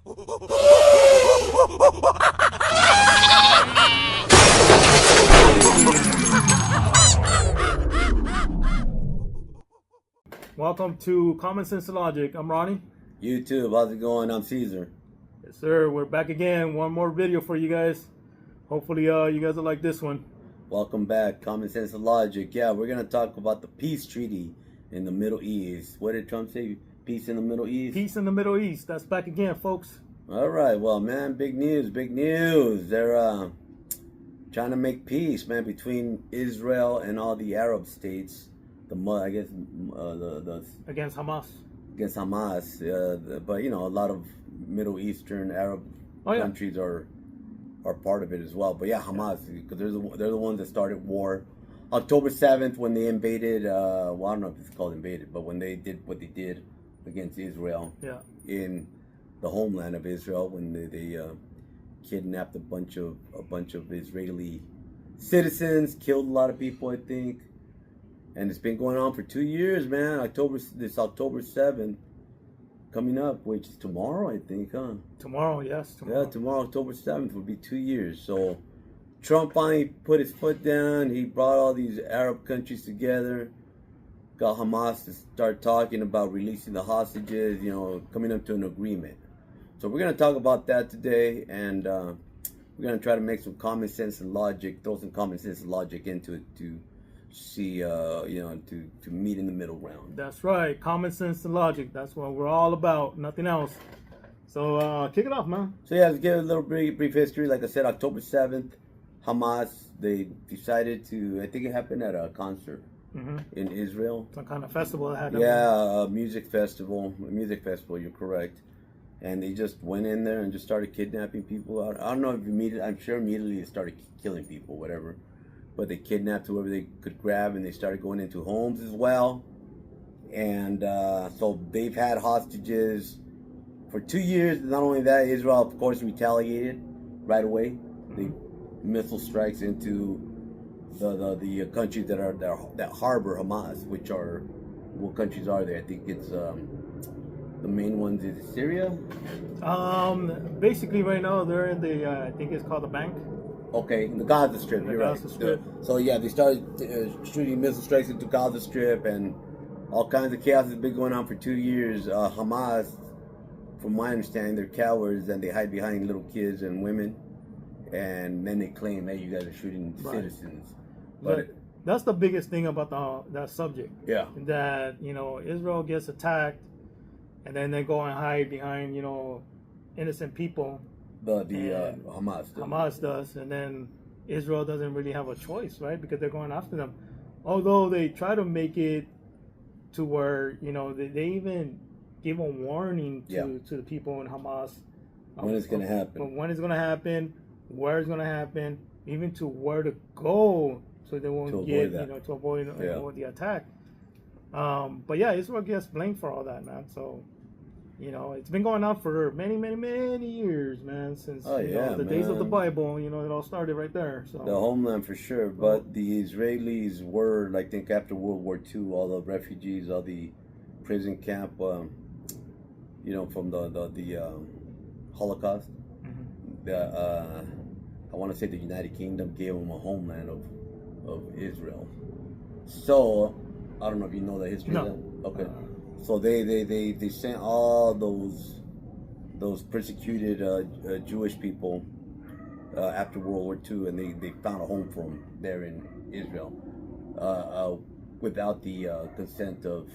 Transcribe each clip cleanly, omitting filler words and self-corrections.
Welcome to Common Sense and Logic. I'm Ronnie. YouTube, how's it going? I'm Caesar. Yes, sir. We're back again. One more video for you guys. Hopefully, you guys will like this one. Welcome back, Common Sense and Logic. Yeah, we're gonna talk about the peace treaty in the Middle East. What did Trump say? Peace in the Middle East. Peace in the Middle East. That's back again, folks. All right. Well, man, big news. Big news. They're trying to make peace, man, between Israel and all the Arab states. I guess the Against Hamas. Against Hamas, but you know, a lot of Middle Eastern Arab countries are part of it as well. But yeah, Hamas, because they're the ones that started war. October 7th, when they invaded, well, I don't know if it's called invaded, but when they did what they did against Israel in the homeland of Israel, when they kidnapped a bunch of Israeli citizens, killed a lot of people, I think. And it's been going on for 2 years, man. October 7th coming up, which is tomorrow, I think, huh? Tomorrow, yes. Tomorrow. Yeah, tomorrow, October 7th, will be 2 years. So Trump finally put his foot down. He brought all these Arab countries together, got Hamas to start talking about releasing the hostages, you know, coming up to an agreement. So we're going to talk about that today, and we're going to try to make some common sense and logic, throw some common sense and logic into it to see, to meet in the middle ground. That's right. Common sense and logic. That's what we're all about. Nothing else. So kick it off, man. So yeah, let's give a little brief history. Like I said, October 7th, Hamas, they decided to, I think it happened at a concert in Israel. Some kind of festival that had a music festival, you're correct. And they just went in there and just started kidnapping people. I don't know if I'm sure immediately they started killing people, whatever. But they kidnapped whoever they could grab, and they started going into homes as well. And so they've had hostages for 2 years. Not only that, Israel, of course, retaliated right away. They missile strikes into the countries that harbor Hamas, which are, what countries are they? I think it's the main ones is Syria. Basically, right now they're in the I think it's called the Bank. Okay, the Gaza Strip, you're right. So yeah, they started shooting missile strikes into Gaza Strip, and all kinds of chaos has been going on for 2 years. Hamas, from my understanding, they're cowards and they hide behind little kids and women, and then they claim, hey, you guys are shooting citizens. But that's the biggest thing about that subject. Yeah. That, Israel gets attacked, and then they go and hide behind, innocent people. Hamas does, and then Israel doesn't really have a choice, right? Because they're going after them. Although they try to make it to where, they even give a warning to the people in Hamas. When it's going to happen. But when it's going to happen, where it's going to happen, even to where to go, so they won't to avoid the attack. But yeah, Israel gets blamed for all that, man. So, it's been going on for many, many, many years, man. Since the days of the Bible, it all started right there. So the homeland for sure. But the Israelis were, I think, after World War II, all the refugees, all the prison camp, from the Holocaust. I want to say the United Kingdom gave them a homeland of Israel. So I don't know if you know the history of that. Okay. So they sent all those persecuted Jewish people after World War II, and they found a home for them there in Israel without the consent of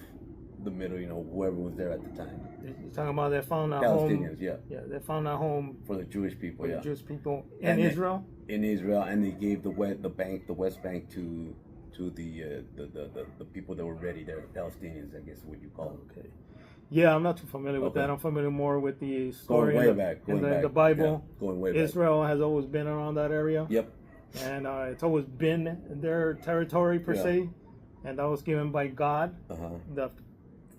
the middle, whoever was there at the time. You're talking about they found that Palestinians, home. Yeah, they found that home for the Jewish people. The Jewish people in Israel. In Israel, and they gave the West Bank to the people that were ready there, the Palestinians, I guess what you call them. Okay. Yeah, I'm not too familiar with that. I'm familiar more with the story going way back. The Bible. Yeah, going way back. Israel has always been around that area. Yep. And it's always been their territory per se, and that was given by God, the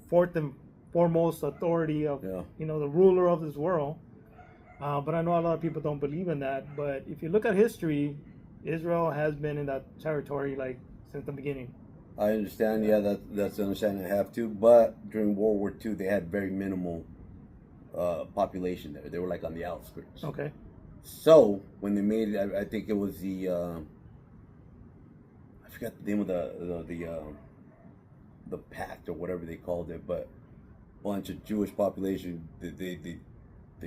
fourth and foremost authority of the ruler of this world. But I know a lot of people don't believe in that. But if you look at history, Israel has been in that territory since the beginning. I understand. Yeah, that's the understanding I have too. But during World War II, they had very minimal population there. They were like on the outskirts. Okay. So when they made it, I think it was the I forgot the name of the pact or whatever they called it, but a bunch of Jewish population they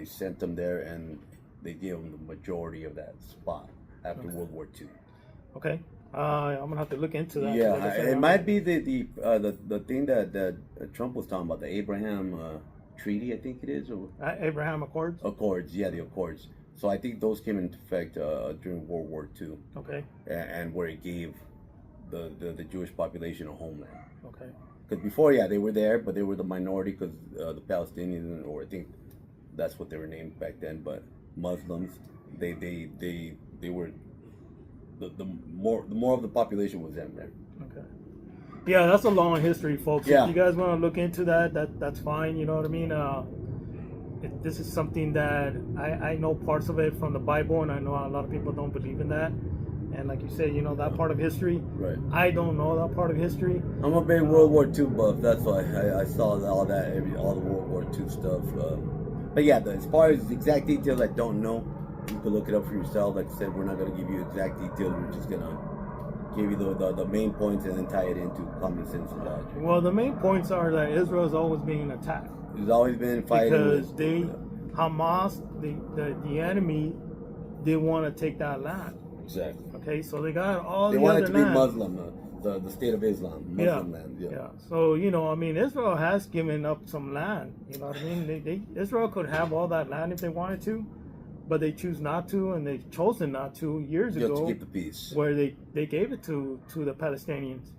sent them there, and they gave them the majority of that spot after World War II. Okay. I'm gonna have to look into that. Yeah, like I said, it might be the thing that Trump was talking about, the Abraham Treaty, I think it is, or Abraham Accords. Accords, yeah, the Accords. So I think those came into effect during World War II. Okay. And where it gave the Jewish population a homeland. Okay. Because before, yeah, they were there, but they were the minority because the Palestinians, or I think that's what they were named back then, but Muslims, they were the more of the population was them there. Okay. Yeah, that's a long history, folks. Yeah. If you guys want to look into that's fine. You know what I mean? This is something that I know parts of it from the Bible, and I know a lot of people don't believe in that. And like you said, you know, that part of history. Right. I don't know that part of history. I'm a big World War II buff. That's why I saw all that, all the World War II stuff. But yeah, as far as exact details, I don't know. You can look it up for yourself. Like I said, we're not going to give you exact details. We're just going to give you the main points and then tie it into common sense and logic. Well, the main points are that Israel is always being attacked. There's always been fighting. Because Hamas, the enemy, they want to take that land. Exactly. Okay, so they got all they the want other it to be land. Muslim, the state of Islam, Muslim land. Yeah. So, you know, I mean, Israel has given up some land. You know what I mean? Israel could have all that land if they wanted to, but they choose not to, and they've chosen not to years ago. Just to keep the peace. Where they gave it to the Palestinians.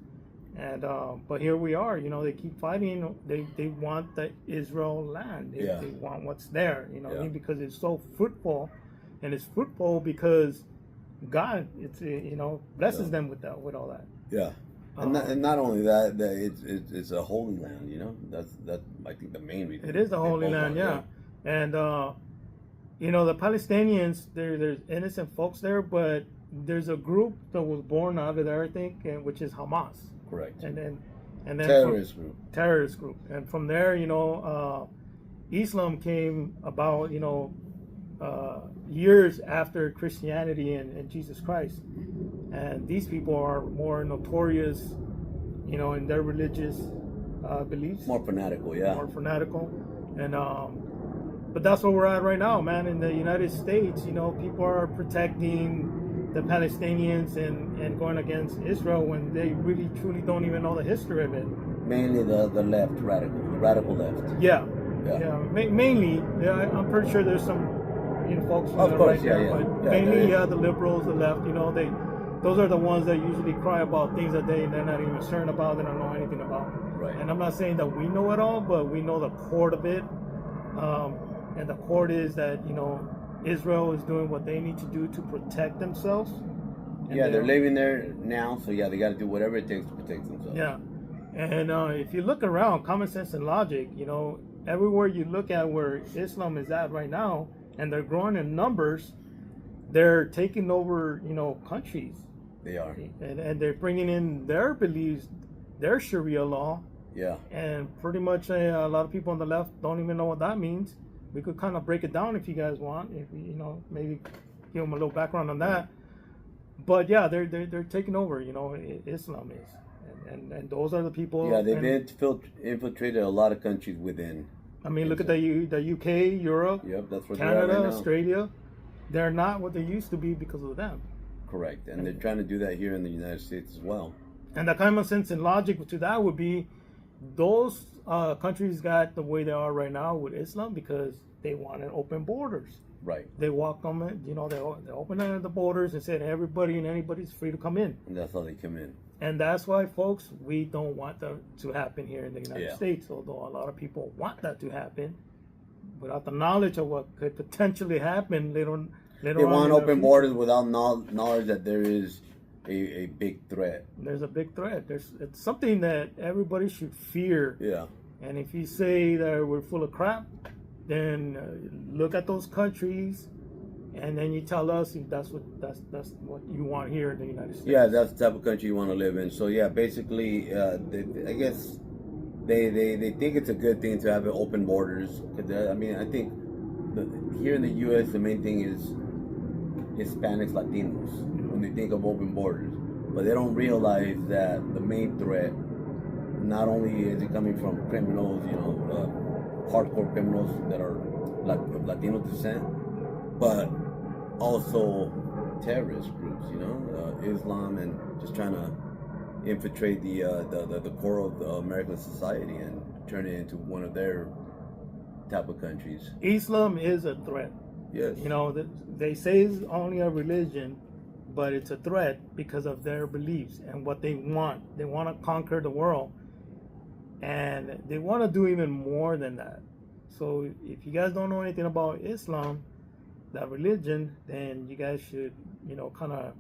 And but here we are, you know, they keep fighting. They want the Israel land. They want what's there, you know what I mean? Because it's so fruitful, and it's fruitful because God, blesses them with all that. Yeah, and not only that, it's a holy land. You know, that's I think the main reason. It is a holy land, yeah. And you know, the Palestinians, there's innocent folks there, but there's a group that was born out of there, I think, which is Hamas. Correct. And then terrorist group, and from there, you know, Islam came about, you know, years after Christianity and Jesus Christ, and these people are more notorious, you know, in their religious beliefs. More fanatical, yeah. More fanatical, and but that's where we're at right now, man. In the United States, you know, people are protecting the Palestinians and going against Israel when they really truly don't even know the history of it. Mainly the left, radical left. Yeah. Mainly, I'm pretty sure there's some, you know, folks of course, right there, but mainly the liberals, the left. You know, those are the ones that usually cry about things that they're not even concerned about, they don't know anything about. Right. And I'm not saying that we know it all, but we know the core of it. And the core is that, you know, Israel is doing what they need to do to protect themselves. Yeah, they're living there now, so yeah, they got to do whatever it takes to protect themselves. Yeah, and if you look around, common sense and logic, you know, everywhere you look at where Islam is at right now, and they're growing in numbers, they're taking over, you know, countries. They are. And they're bringing in their beliefs, their Sharia law. Yeah. And pretty much a lot of people on the left don't even know what that means. We could kind of break it down if you guys want, if you know, maybe give them a little background on that. But yeah, they're taking over, you know, Islam is, and those are the people. Yeah, they've infiltrated a lot of countries within. I mean, look at the UK, Europe, yep, that's where Canada, they're at right now. Australia. They're not what they used to be because of them. Correct, and they're trying to do that here in the United States as well. And the common sense and logic to that would be, those countries got the way they are right now with Islam because they wanted open borders. Right. They welcome it, you know, they opened the borders and said everybody and anybody's free to come in. And that's how they come in. And that's why, folks, we don't want that to happen here in the United States, although a lot of people want that to happen. Without the knowledge of what could potentially happen later on. They want open borders without knowledge that there is a big threat. There's a big threat. It's something that everybody should fear. Yeah. And if you say that we're full of crap, then look at those countries, and then you tell us if that's what you want here in the United States. Yeah, that's the type of country you want to live in. So yeah, basically, I guess they think it's a good thing to have open borders. I mean, I think here in the U.S. the main thing is Hispanics, Latinos when they think of open borders, but they don't realize that the main threat not only is it coming from criminals, hardcore criminals that are of Latino descent, but also terrorist groups, Islam, and just trying to infiltrate the core of the American society and turn it into one of their type of countries. Islam is a threat. Yes. They say it's only a religion, but it's a threat because of their beliefs and what they want. They want to conquer the world, and they want to do even more than that. So if you guys don't know anything about Islam, that religion, then you guys should, kind of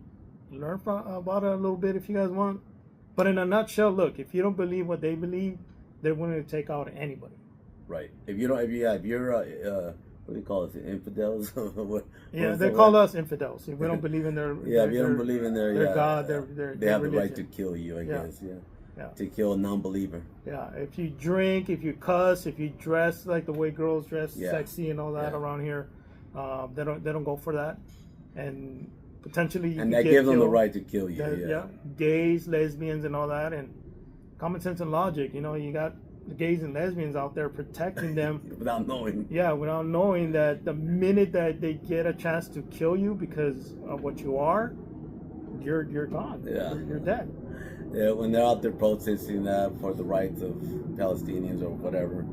learn about it a little bit if you guys want. But in a nutshell, look, if you don't believe what they believe, they're willing to take out anybody. Right. If you're what do you call it? Infidels? They call us infidels. If we don't believe in their if you don't believe in their God, they have religion. the right to kill you, I guess. Yeah. To kill a non-believer. Yeah. If you drink, if you cuss, if you dress like the way girls dress, sexy and all that around here, they don't go for that, and potentially that gives them the right to kill you. Gays, lesbians, and all that, and common sense and logic. You got the gays and lesbians out there protecting them without knowing. Yeah, without knowing that the minute that they get a chance to kill you because of what you are, you're gone. Yeah, you're dead. Yeah, when they're out there protesting that for the rights of Palestinians or whatever,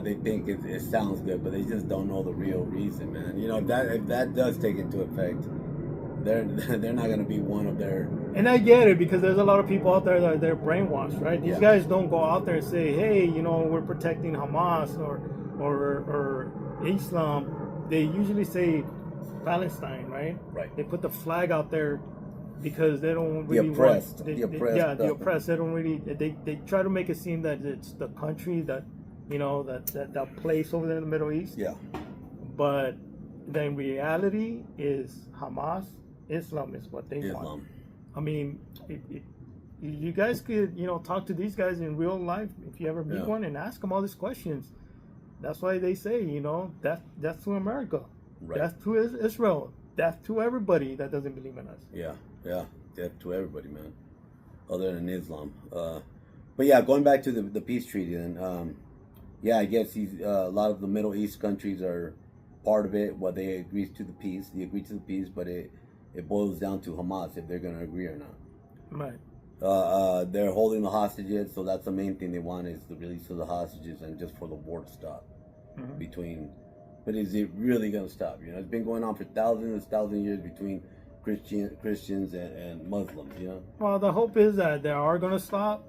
they think it sounds good, but they just don't know the real reason, man. If that does take into effect, they're not going to be one of their. And I get it, because there's a lot of people out there that they're brainwashed, right? These guys don't go out there and say, hey, we're protecting Hamas or Islam. They usually say Palestine, right? Right. They put the flag out there because they don't really the oppressed. The oppressed. They don't really. They try to make it seem that it's the country that that place over there in the Middle East. Yeah. But then reality is Hamas, Islam is what they want. I mean, you guys could, talk to these guys in real life if you ever meet one and ask them all these questions. That's why they say, death to America, right. Death to Israel, death to everybody that doesn't believe in us. Yeah, death to everybody, man, other than Islam. But yeah, going back to the peace treaty, then, I guess a lot of the Middle East countries are part of it. Well, they agree to the peace, but it boils down to Hamas if they're going to agree or not. Right. They're holding the hostages, so that's the main thing they want, is the release of the hostages and just for the war to stop between. But is it really going to stop? It's been going on for thousands of years between Christians and Muslims. Well, the hope is that they are going to stop.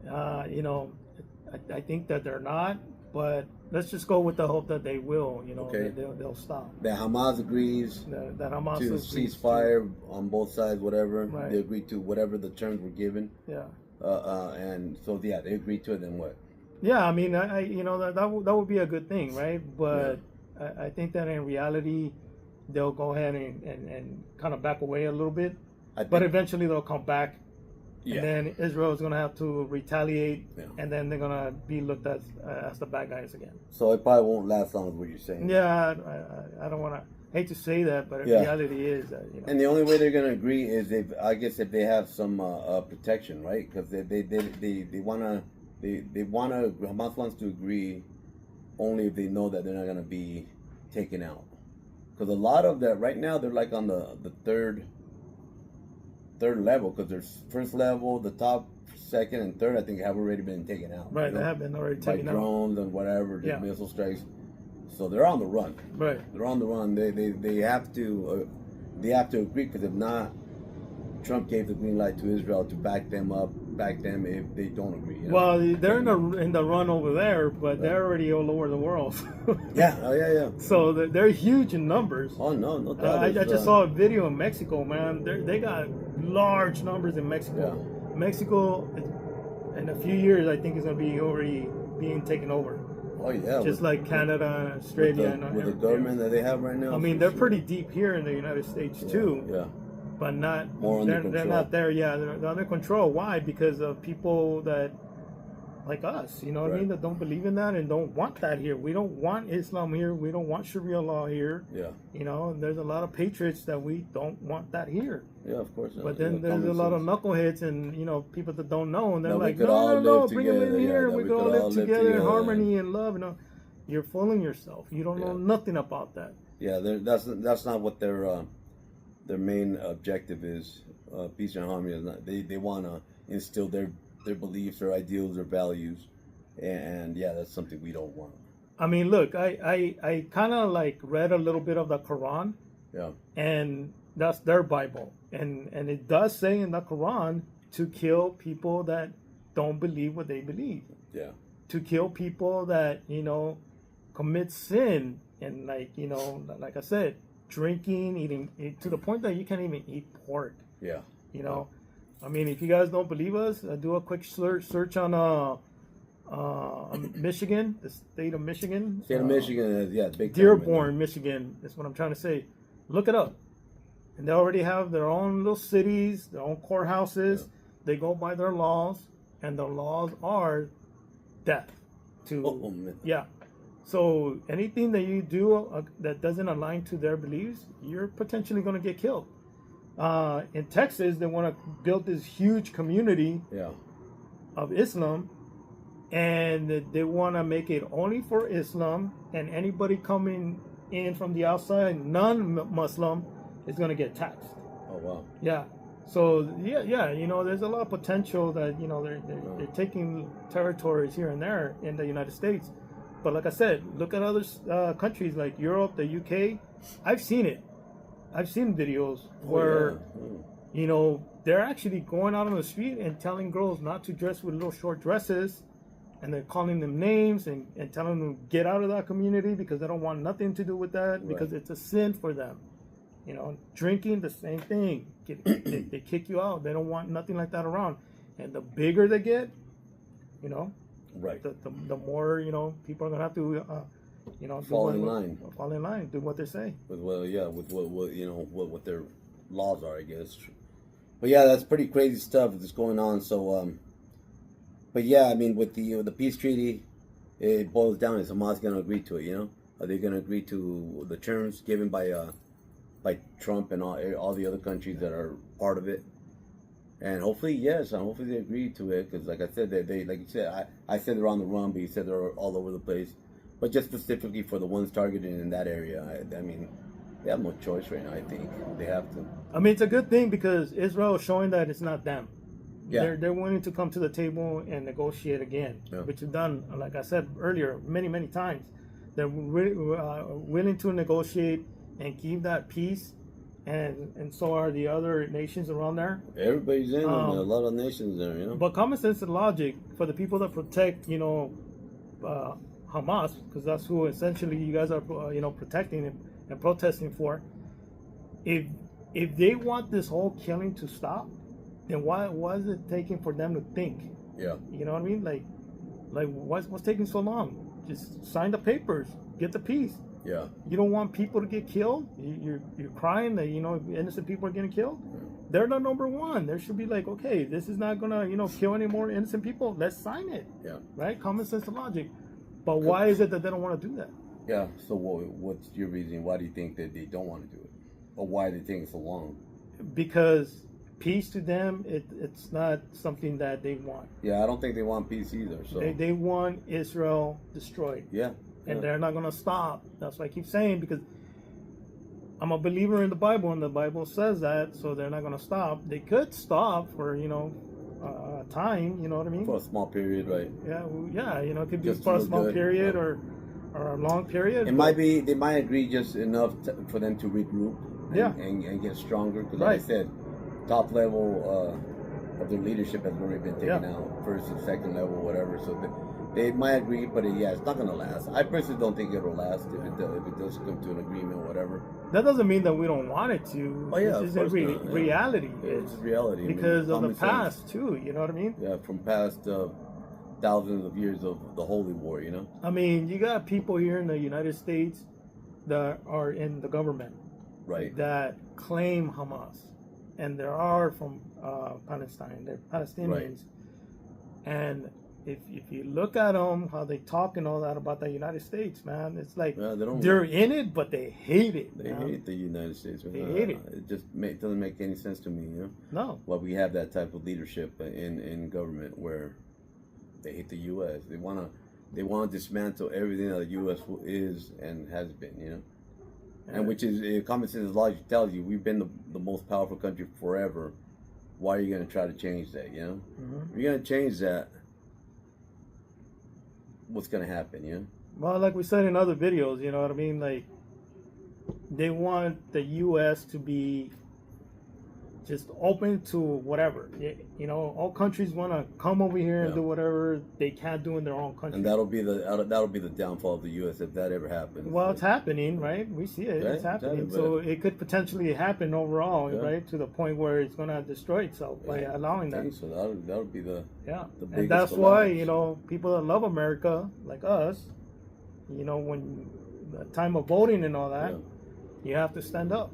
I think that they're not, but let's just go with the hope that they will. Okay. They'll stop. That Hamas agrees that Hamas to ceasefire on both sides, whatever. Right. They agree to whatever the terms were given. Yeah. And so they agreed to it. Then what? Yeah, I mean, that would be a good thing, right? But I think that in reality, they'll go ahead and kind of back away a little bit. But eventually they'll come back. Yeah. And then Israel is going to have to retaliate, and then they're going to be looked at as the bad guys again. So it probably won't last long, is what you're saying. Yeah, I don't want to hate to say that, but reality is that, And the only way they're going to agree is if they have some protection, right? Because they want to Hamas wants to agree only if they know that they're not going to be taken out. Because a lot of that right now, they're like on the third level, because there's first level, the top, second, and third, I think have already been taken out. Right, they have been already taken out. By drones and whatever, just missile strikes. So they're on the run. Right. They're on the run. They have to agree, because if not, Trump gave the green light to Israel to back them if they don't agree. Well, they're in the run over there, but they're already all over the world. Yeah. So they're huge in numbers. Oh no doubt. I just saw a video in Mexico, man. They got large numbers in Mexico. Yeah. Mexico, in a few years, I think is going to be already being taken over. Oh yeah. Just like Canada, Australia, with the government that they have right now. I mean, they're pretty deep here in the United States too. Yeah. But not more under control. They're not there. Yeah, they're under control. Why? Because of people that like us, you know what I mean, that don't believe in that and don't want that here. We don't want Islam here. We don't want Sharia law here. Yeah. You know, and there's a lot of patriots that we don't want that here. Yeah, of course. But then there's a lot of knuckleheads and, you know, people that don't know, and they're like, no, bring them in here. We could all live together in harmony and love. You know, you're fooling yourself. You don't know nothing about that. Yeah, that's not what their main objective is. Peace and harmony is not. They want to instill their beliefs, their ideals, their values, and yeah, that's something we don't want. I mean, look, I kind of like read a little bit of the Quran. Yeah. And that's their Bible, and it does say in the Quran to kill people that don't believe what they believe. Yeah. To kill people that, you know, commit sin, and like, you know, like I said, drinking, eating, to the point that you can't even eat pork. Yeah. You know, I mean, if you guys don't believe us, do a quick search on Michigan, the state of Michigan. State of Michigan, yeah, big. Dearborn, Michigan. That's what I'm trying to say. Look it up. And they already have their own little cities, their own courthouses. Yeah. They go by their laws, and the laws are death. Yeah. So anything that you do that doesn't align to their beliefs, you're potentially going to get killed. In Texas, they want to build this huge community of Islam, and they want to make it only for Islam, and anybody coming in from the outside, non-Muslim, is going to get taxed. Oh, wow. Yeah. So, yeah, you know, there's a lot of potential that, you know, they're taking territories here and there in the United States. But like I said, look at other countries like Europe, the UK. I've seen it. I've seen videos where, you know, they're actually going out on the street and telling girls not to dress with little short dresses. And they're calling them names and telling them to get out of that community because they don't want nothing to do with that, because it's a sin for them. You know, drinking, the same thing. They kick you out. They don't want nothing like that around. And the bigger they get, you know, the more, you know, people are going to have to, you know, fall in line, do what they say. With what you know, what their laws are, I guess. But yeah, that's pretty crazy stuff that's going on. So, but yeah, I mean, with the peace treaty, it boils down: is Hamas going to agree to it? You know, are they going to agree to the terms given by Trump and all the other countries that are part of it? And hopefully, yes, and hopefully they agree to it, because like I said, they like you said, I said they're on the run, but you said they're all over the place. But just specifically for the ones targeted in that area, I mean, they have no choice right now. I think they have to. I mean, it's a good thing because Israel is showing that it's not them. Yeah. They're willing to come to the table and negotiate again, which is done, like I said earlier, many times. They're willing to negotiate and keep that peace, and so are the other nations around there. Everybody's in, a lot of nations there, you know. But common sense and logic for the people that protect, you know, Hamas, because that's who essentially you guys are, you know, protecting and protesting for. If they want this whole killing to stop, then why is it taking for them to think? Yeah. You know what I mean? Like what's taking so long? Just sign the papers, get the peace. Yeah. You don't want people to get killed. You're crying that, you know, innocent people are getting killed. They're the number one. There should be like, okay, this is not gonna, you know, kill any more innocent people. Let's sign it. Yeah. Right? Common sense and logic. But why is it that they don't want to do that? Yeah. So what's your reason? Why do you think that they don't want to do it? Or why do they think so long? Because peace to them, it's not something that they want. Yeah, I don't think they want peace either. So they want Israel destroyed. Yeah. And they're not going to stop. That's what I keep saying, because I'm a believer in the Bible, and the Bible says that, so they're not going to stop. They could stop for, you know, time, you know what I mean? For a small period, right? Yeah, you know, it could be for a small period or a long period. They might agree just enough for them to regroup and get stronger, because like I said, top level of their leadership has already been taken out, first and second level, whatever, so they might agree, but it's not going to last. I personally don't think it'll last if it does come to an agreement or whatever. That doesn't mean that we don't want it to. Oh, yeah, it's just reality. It's reality. Because of the past, too, you know what I mean? Yeah, from past thousands of years of the Holy War, you know? I mean, you got people here in the United States that are in the government. Right. That claim Hamas. And there are from Palestine. They're Palestinians. Right. And if you look at them, how they talk and all that about the United States, man, it's like they they're in it, but they hate it. They hate the United States. They hate it. It just doesn't make any sense to me, you know? No. Well, we have that type of leadership in government where they hate the U.S. They want to dismantle everything that the U.S. is and has been, you know? And which is, common sense logic tells you, we've been the most powerful country forever. Why are you going to try to change that, you know? If you're going to change that, what's going to happen, you know? Well, like we said in other videos, you know what I mean? Like, they want the U.S. to be just open to whatever. You know, all countries want to come over here and do whatever they can't do in their own country. And that'll be the downfall of the U.S. if that ever happens. Well, it's happening, right? We see it. It's happening. Exactly. So it could potentially happen overall, right? To the point where it's going to destroy itself by allowing that. So that'll be the biggest and that's why, you know, people that love America, like us, you know, when the time of voting and all that, you have to stand up.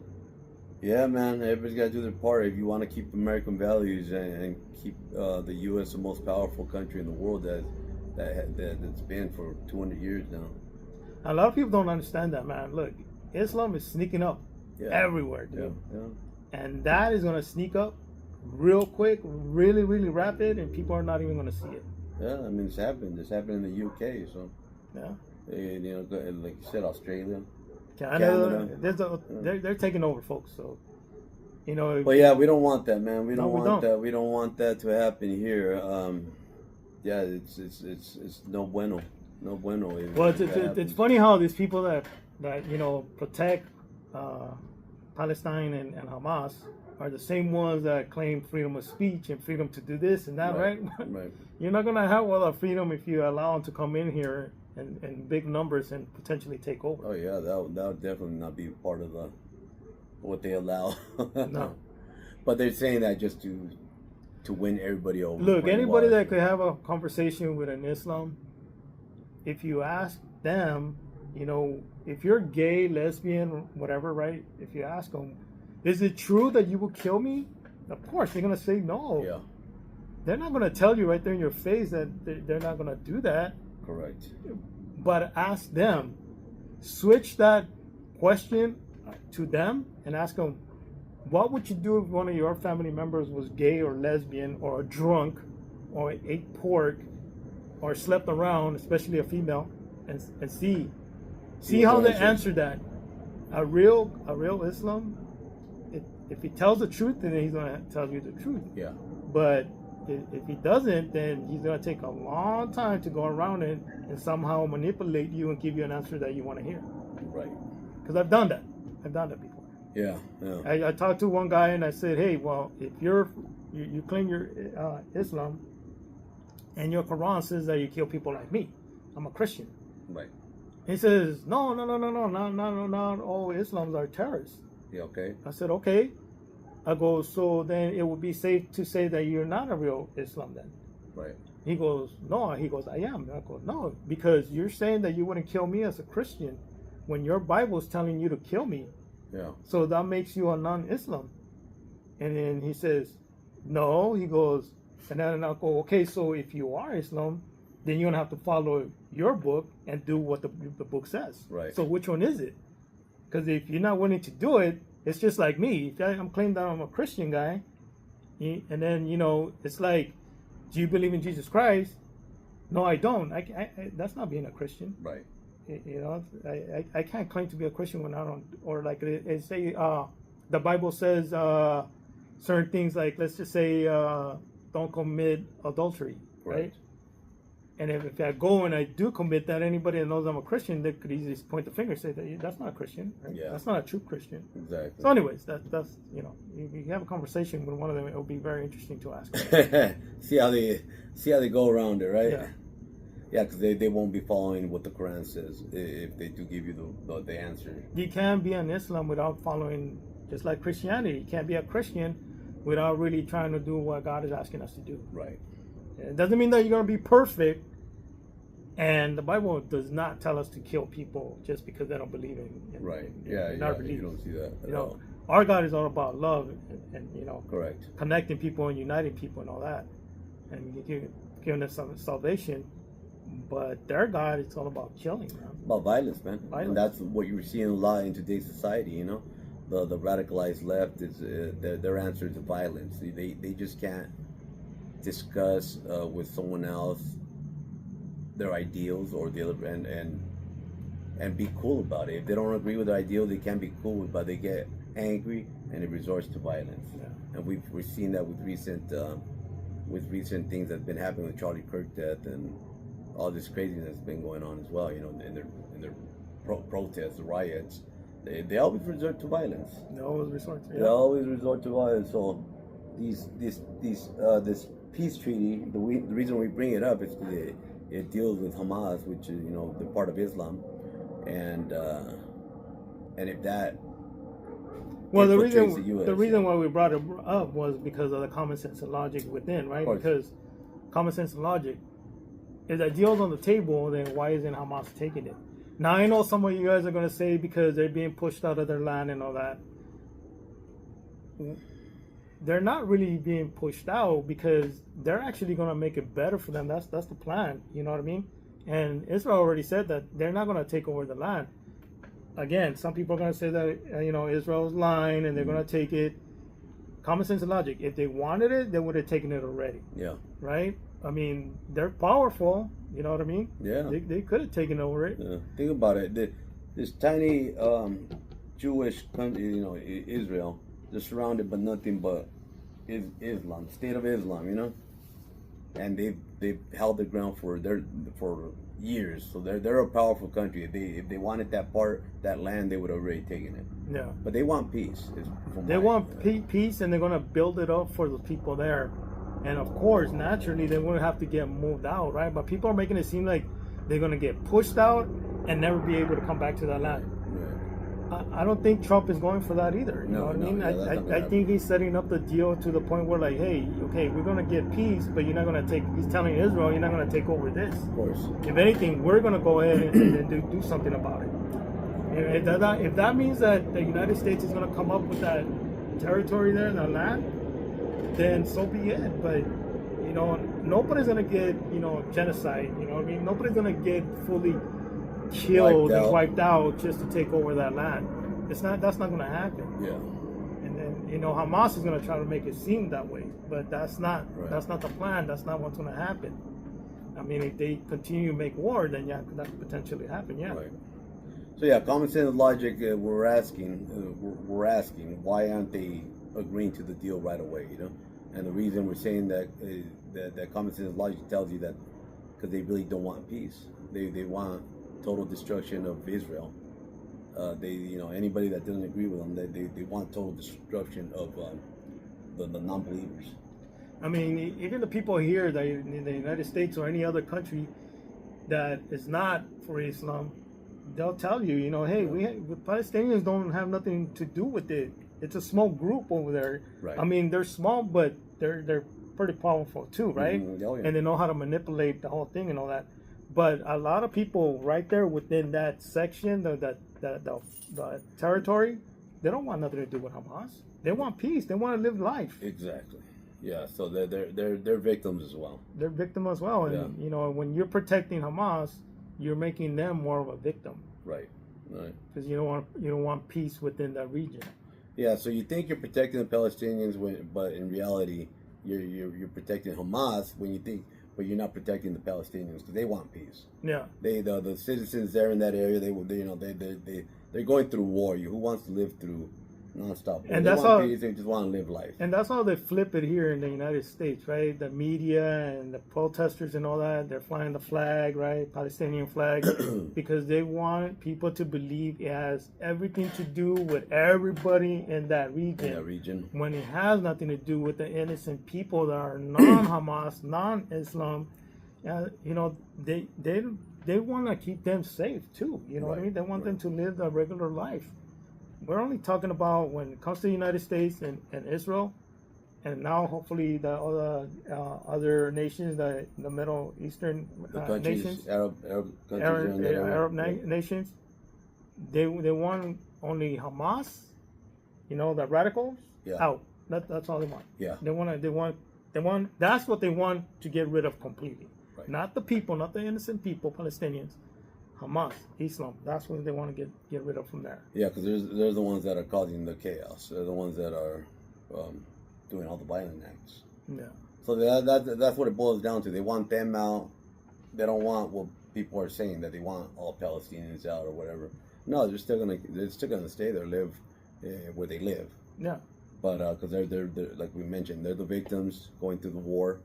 Yeah, man, everybody's got to do their part if you want to keep American values and keep the U.S. the most powerful country in the world that's been for 200 years now. A lot of people don't understand that, man. Look, Islam is sneaking up everywhere, dude. And that is going to sneak up real quick, really, really rapid, and people are not even going to see it. Yeah, I mean, it's happened. It's happened in the UK, so. Yeah. You know, like you said, Australia. Canada. They're taking over, folks. So, you know. Well, yeah, we don't want that, man. We don't want that. We don't want that to happen here. Yeah, it's no bueno, no bueno. Well, it's funny how these people that you know protect Palestine and Hamas are the same ones that claim freedom of speech and freedom to do this and that, right? Right. You're not gonna have all that freedom if you allow them to come in here in big numbers and potentially take over. Oh yeah, that would definitely not be part of what they allow. No. But they're saying that just to win everybody over. Look, anybody that could have a conversation with an Islam, if you ask them, you know, if you're gay, lesbian, whatever, right? If you ask them, is it true that you will kill me? Of course, they're gonna say no. Yeah. They're not gonna tell you right there in your face that they're not gonna do that. Correct. But ask them, switch that question to them and ask them, what would you do if one of your family members was gay or lesbian or a drunk or ate pork or slept around, especially a female, and see how they answer that. A real Islam, if he tells the truth, then he's going to tell you the truth. Yeah. But if he doesn't, then he's going to take a long time to go around it and somehow manipulate you and give you an answer that you want to hear. Right. Because I've done that. I've done that before. Yeah. I talked to one guy and I said, hey, well, if you claim you're Islam and your Quran says that you kill people like me, I'm a Christian. Right. He says, no, not all Islams are terrorists. Yeah, okay. I said, okay. I go, so then it would be safe to say that you're not a real Islam then. Right. He goes, no. He goes, I am. I go, no, because you're saying that you wouldn't kill me as a Christian when your Bible is telling you to kill me. Yeah. So that makes you a non-Islam. And then he says, no. He goes, and then I'll go, okay, so if you are Islam, then you're going to have to follow your book and do what the book says. Right. So which one is it? Because if you're not willing to do it, it's just like me. If I'm claiming that I'm a Christian guy, and then, you know, it's like, do you believe in Jesus Christ? No, I don't. I that's not being a Christian. Right. You know, I can't claim to be a Christian when I don't, or like it say, the Bible says certain things like, let's just say, don't commit adultery, right? And if I go and I do commit that, anybody that knows I'm a Christian, they could easily point the finger and say that that's not a Christian. Right? Yeah. That's not a true Christian. Exactly. So anyways, that's you know, if you have a conversation with one of them, it will be very interesting to ask. see how they go around it, right? Yeah. Yeah, because they won't be following what the Quran says if they do give you the answer. You can't be an Islam without following, just like Christianity. You can't be a Christian without really trying to do what God is asking us to do. Right. It doesn't mean that you're going to be perfect. And the Bible does not tell us to kill people just because they don't believe in our beliefs. You don't see that at all. Our God is all about love and you know, correct, connecting people and uniting people and all that. And you giving them some salvation. But their God, it's all about killing, man. About violence, man. Violence. And that's what you're seeing a lot in today's society, you know. The radicalized left is their answer to violence. They just can't discuss with someone else their ideals or the other and be cool about it. If they don't agree with their ideal, they can't be cool with it, but they get angry and it resorts to violence. Yeah. And we've seen that with recent things that's been happening with Charlie Kirk death and all this craziness that's been going on as well. You know, in their protests, the riots, they always resort to violence. They always resort to. Yeah. They always resort to violence. So this peace treaty, the reason we bring it up is it deals with Hamas, which is, you know, the part of Islam, and if that. Well, the reason why we brought it up was because of the common sense and logic within, right? Because common sense and logic, if that deal's on the table, then why isn't Hamas taking it? Now, I know some of you guys are going to say because they're being pushed out of their land and all that. They're not really being pushed out because they're actually going to make it better for them. That's the plan. You know what I mean? And Israel already said that they're not going to take over the land. Again, some people are going to say that, you know, Israel's lying and they're going to take it. Common sense and logic. If they wanted it, they would have taken it already. Yeah. Right? I mean, they're powerful. You know what I mean? Yeah. They could have taken over it. Yeah. Think about it. This tiny Jewish country, you know, Israel, they're surrounded by nothing but Islam, state of Islam, you know, and they've held the ground for years. So they're a powerful country. If they wanted that land, they would have already taken it. Yeah. But they want peace. They want peace, and they're gonna build it up for the people there. And of course, naturally, they're gonna have to get moved out, right? But people are making it seem like they're gonna get pushed out and never be able to come back to that land. I don't think Trump is going for that either. You know what I mean? I think he's setting up the deal to the point where, like, hey, okay, we're going to get peace, but you're not going to take, he's telling Israel, you're not going to take over this. Of course. If anything, we're going to go ahead and do something about it. If that means that the United States is going to come up with that territory there, that land, then so be it. But, you know, nobody's going to get, you know, genocide. You know what I mean? Nobody's going to get fully killed and wiped out just to take over that land. That's not going to happen. Yeah. And then, you know, Hamas is going to try to make it seem that way, but that's not the plan. That's not what's going to happen. I mean, if they continue to make war, then yeah, that could potentially happen. Yeah. Right. So yeah, common sense and logic. We're asking why aren't they agreeing to the deal right away? You know, and the reason we're saying that that common sense and logic tells you that because they really don't want peace. They want total destruction of Israel. You know, anybody that doesn't agree with them, they want total destruction of the non-believers. I mean, even the people here that in the United States or any other country that is not for Islam, they'll tell you, you know, hey, the Palestinians don't have nothing to do with it. It's a small group over there. Right. I mean, they're small, but they're pretty powerful too, right? Mm-hmm. Oh, yeah. And they know how to manipulate the whole thing and all that. But a lot of people right there within that section, the territory, they don't want nothing to do with Hamas. They want peace. They want to live life. Exactly. Yeah. So they're victims as well. They're victims as well. And you know, when you're protecting Hamas, you're making them more of a victim. Right. Right. Because you don't want peace within that region. Yeah. So you think you're protecting the Palestinians, but in reality, you're protecting Hamas when you think. But you're not protecting the Palestinians because they want peace. Yeah. The citizens there in that area, they're going through war. Who wants to live through nonstop war? And that's how peace, they just want to live life. And that's how they flip it here in the United States, right? The media and the protesters and all that, they're flying the flag, right? Palestinian flag, because they want people to believe it has everything to do with everybody in that region. When it has nothing to do with the innocent people that are non-Hamas, non-Islam. You know, they want to keep them safe too. You know what I mean? They want them to live a regular life. We're only talking about when it comes to the United States and Israel, and now hopefully the other nations, the Middle Eastern nations, Arab countries, Arab nations, they want only Hamas, you know, the radicals out. That's all they want. Yeah. They want That's what they want to get rid of completely. Right. Not the people, not the innocent people, Palestinians. Hamas, Islam. That's what they want to get rid of from there. Yeah, because they're the ones that are causing the chaos. They're the ones that are doing all the violent acts. Yeah. So that's what it boils down to. They want them out. They don't want what people are saying, that they want all Palestinians out or whatever. No, they're still gonna stay there, live where they live. Yeah. But because they're like we mentioned, they're the victims going through the war,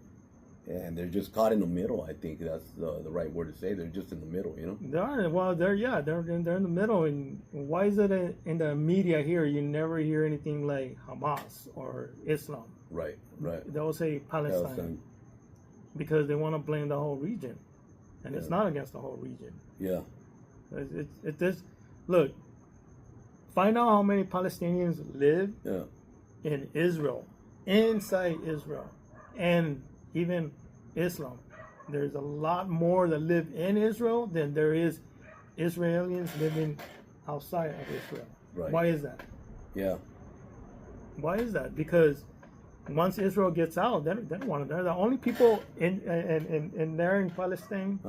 and they're just caught in the middle. I think that's the right word to say. They're just in the middle, you know. They are. Well, they're in the middle. And why is it in the media here you never hear anything like Hamas or Islam? Right. They'll say Palestine. Because they want to blame the whole region, and it's not against the whole region. Yeah. It's look. Find out how many Palestinians live in Israel, inside Israel, and even Islam. There's a lot more that live in Israel than there is Israelis living outside of Israel. Right. Why is that? Yeah. Why is that? Because once Israel gets out, they don't want to. They're the only people in there in Palestine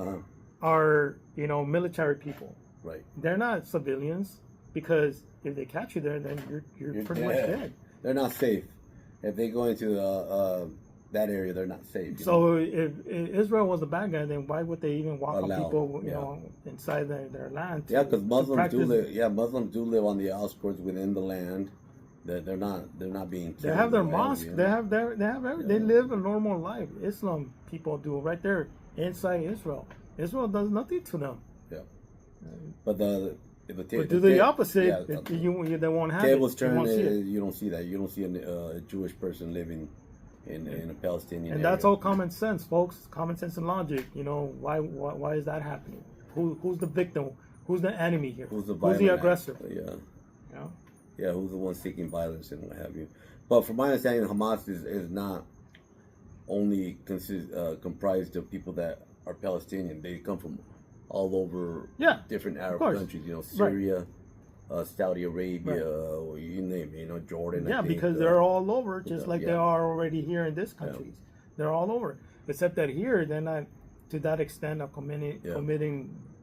are military people. Right. They're not civilians, because if they catch you there, then you're pretty much dead. They're not safe. If they go into that area, they're not safe. So if Israel was the bad guy, then why would they even walk on people, inside their land? Yeah, because Muslims do live. Yeah, Muslims do live on the outskirts within the land. They're not being killed. They have their mosque. They have everything. They live a normal life. Islam people do right there inside Israel. Israel does nothing to them. Yeah, but do the opposite. They won't have tables it. turn. You don't see that. You don't see a Jewish person living in a Palestinian and area. that's all common sense, folks. Common sense and logic. Why is that happening? Who's the victim? Who's the enemy here? Who's the aggressor? Yeah, who's the one seeking violence and what have you. But from my understanding, Hamas is not only comprised of people that are Palestinian. They come from all over different Arab countries. Syria, Saudi Arabia, or you name it. Jordan. Yeah, because they're all over, just like they are already here in this countries. They're all over, except that here they're not to that extent of committing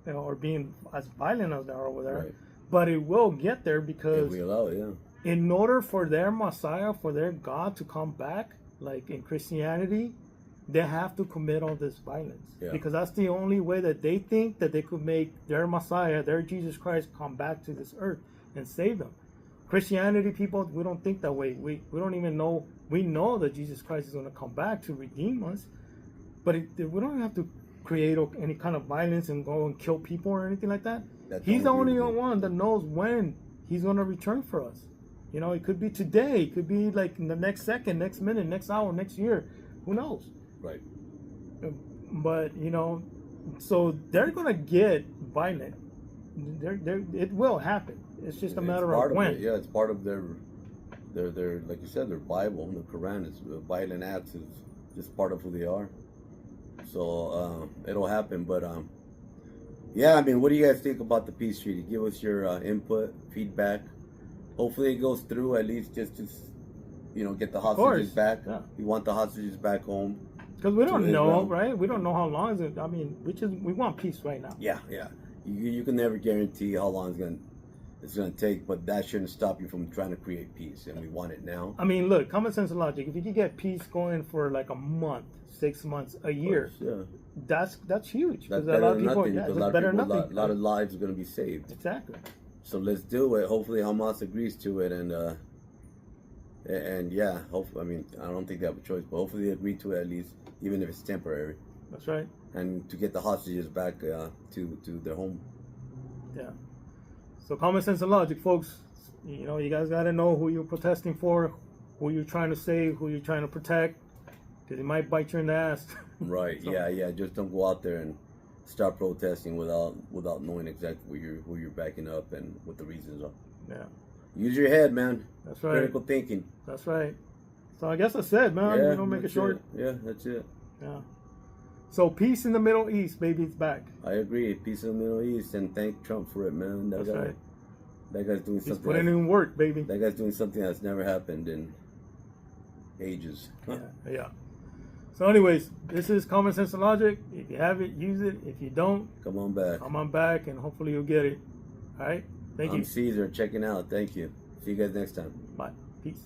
or being as violent as they are over there. Right. But it will get there because in order for their Messiah, for their God to come back, like in Christianity, they have to commit all this violence. Yeah. Because that's the only way that they think that they could make their Messiah, their Jesus Christ, come back to this earth and save them. Christianity people, we don't think that way. We don't even know. We know that Jesus Christ is going to come back to redeem us. But we don't have to create any kind of violence and go and kill people or anything like that. He's the only one that knows when he's going to return for us. It could be today. It could be like in the next second, next minute, next hour, next year. Who knows? Right. But, so they're going to get violent. It will happen. It's just a matter of when. Yeah, it's part of their, like you said, their Bible, the Quran. Is violent acts is just part of who they are. So it'll happen. But what do you guys think about the peace treaty? Give us your input, feedback. Hopefully it goes through, at least just to get the hostages back. Yeah. We want the hostages back home. Because we don't know, right? We don't know how long it's. We want peace right now. Yeah. You can never guarantee how long it's gonna take, but that shouldn't stop you from trying to create peace, and we want it now. Look, common sense and logic. If you could get peace going for like a month, 6 months, a year, that's huge. That's better than nothing. A lot of lives are gonna be saved. Exactly. So let's do it. Hopefully Hamas agrees to it, and hopefully, I don't think they have a choice, but hopefully they agree to it at least, even if it's temporary. That's right. And to get the hostages back to their home. Yeah. So common sense and logic, folks. You guys got to know who you're protesting for, who you're trying to save, who you're trying to protect, because it might bite you in the ass. Right. So, yeah. Just don't go out there and start protesting without knowing exactly who you're backing up and what the reasons are. Yeah. Use your head, man. That's right. Critical thinking. That's right. So I guess I said, man. Yeah, make it short. Yeah, that's it. Yeah. So peace in the Middle East, baby, it's back. I agree. Peace in the Middle East, and thank Trump for it, man. That's right. That guy's doing something. He's putting in work, baby. That guy's doing something that's never happened in ages. Yeah. So, anyways, this is Common Sense and Logic. If you have it, use it. If you don't, come on back. Come on back, and hopefully you'll get it. All right. Thank you. I'm Caesar checking out. Thank you. See you guys next time. Bye. Peace.